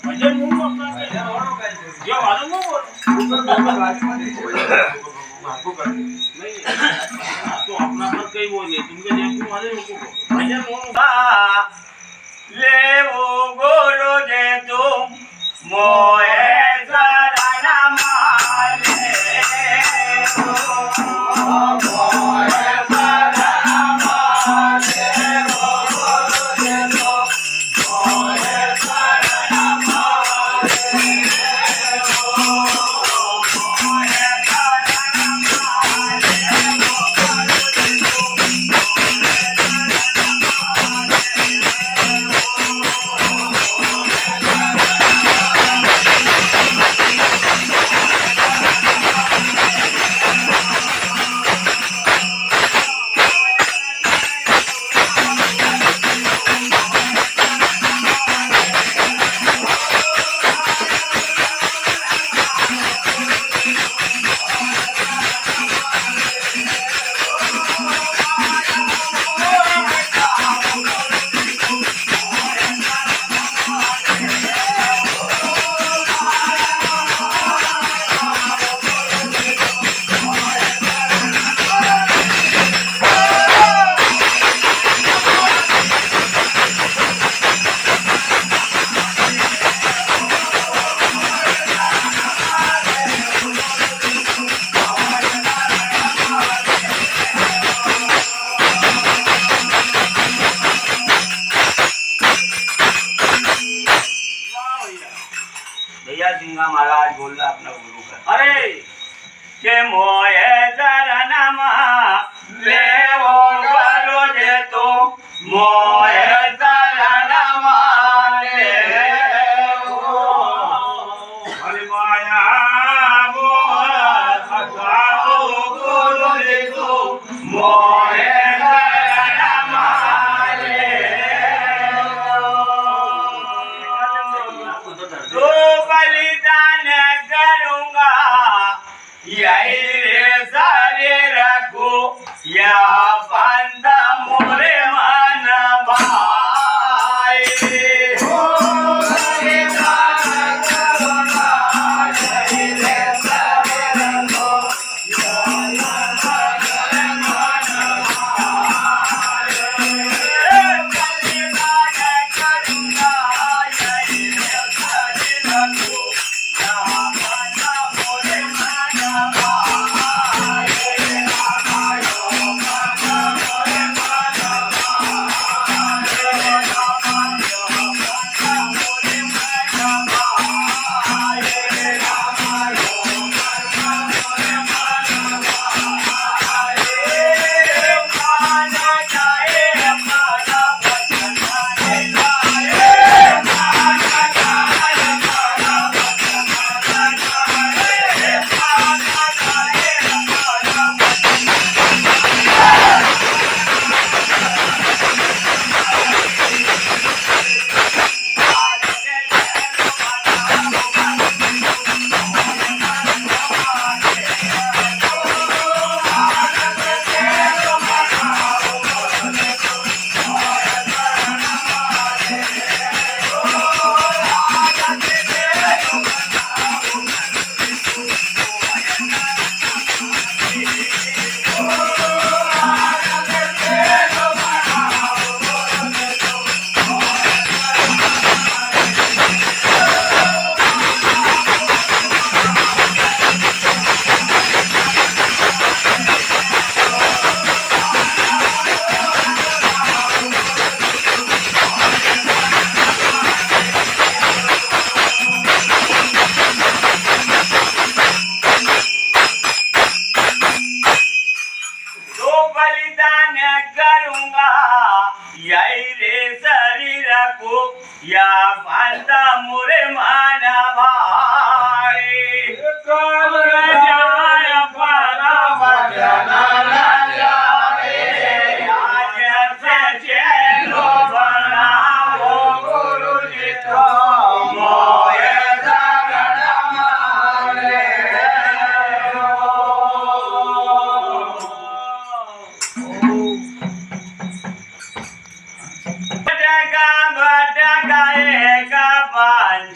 ભજન હું બોલતો જો વાળો હું બોલ नहीं तो अपना मत कहीं बोलिए तुमके देखो वाले रुको भजन हो ले वो गोरो जे तुम मोए शरण मारे मोए शरण मारे वो गोरो जे तुम मोए शरण मारे सिंगा महाराज बोल रहा अपना गुरु का अरे के मोए शरण ले वो गरो जे तो मोए शरण मारे हरि माया मोह सखाओ गुरु जे तो मोए शरण मारे तो बलिदान करूंगा यही रे सारे रखो या पंथ मोरे मन भाई हो बलिदान करूंगा यही रे सारे रखो या पंथ मोरे मन भाई बलिदान करूंगा यही रे सारे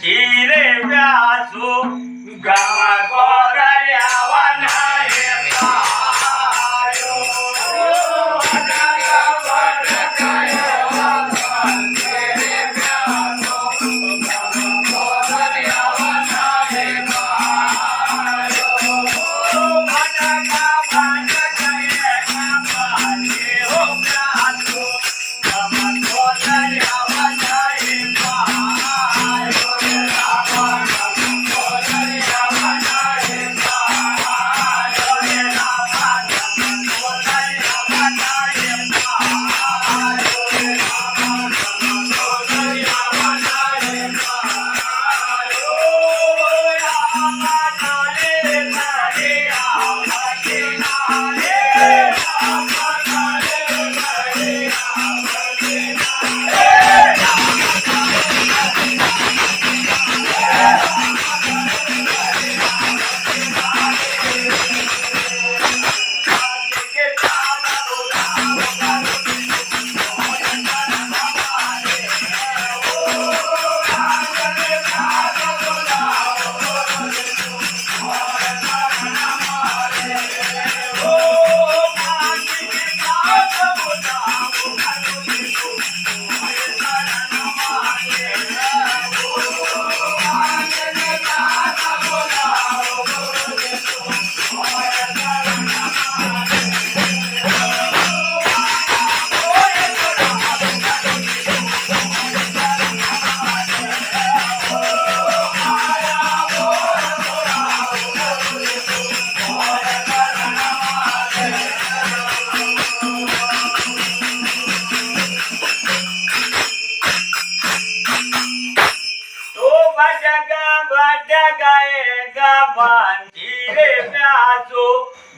હીરે વ્યાસો ગામ ગોગળ્યાવાના હે પાયો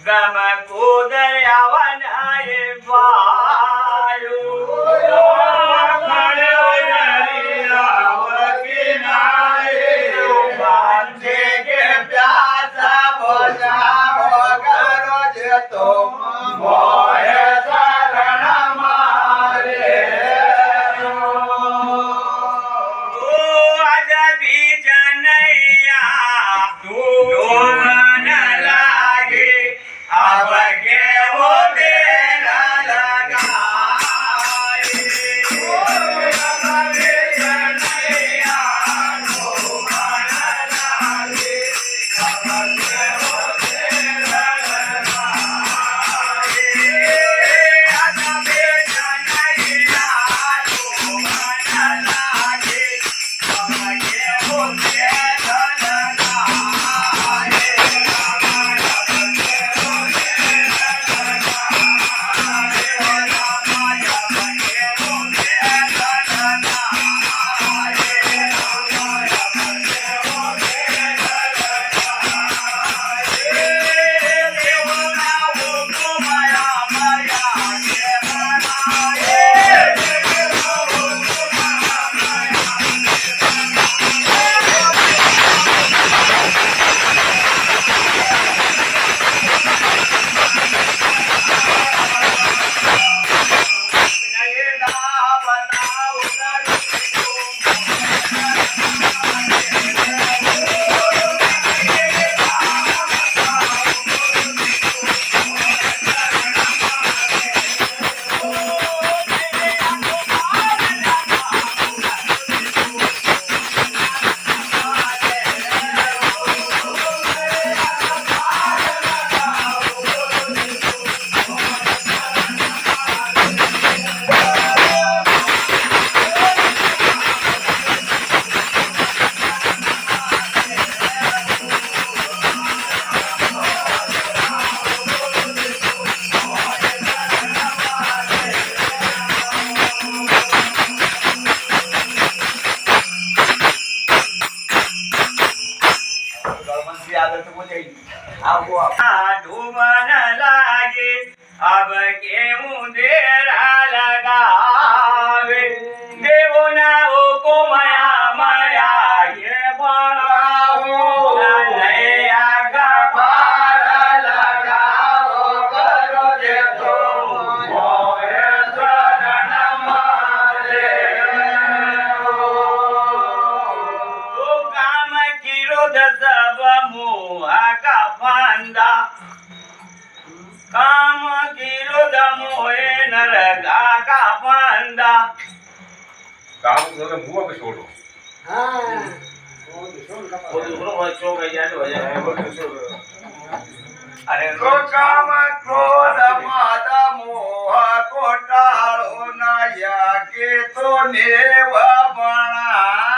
ગમ ગોગળ્યાવાના હે ઢુમન લાગે અબ કેવું દેરા લગાવે દેવોના હુકુમ મળ્યા એ ભણાવો લયા ગપાર લગાવો કરો જે તો મોહે શરણ મારે તો ક્રોધ સબ મોહ કા ફંદા કામ કિરોધ મોહે નરગા કા ફંદા કામ કરે મુવા કે છોડો બધું બરોબર ચોકાઈ જાય તો હજાર અરે તો કામ ક્રોધ મદ મોહ કોટાળો નાયા કે તો નેવ ભણા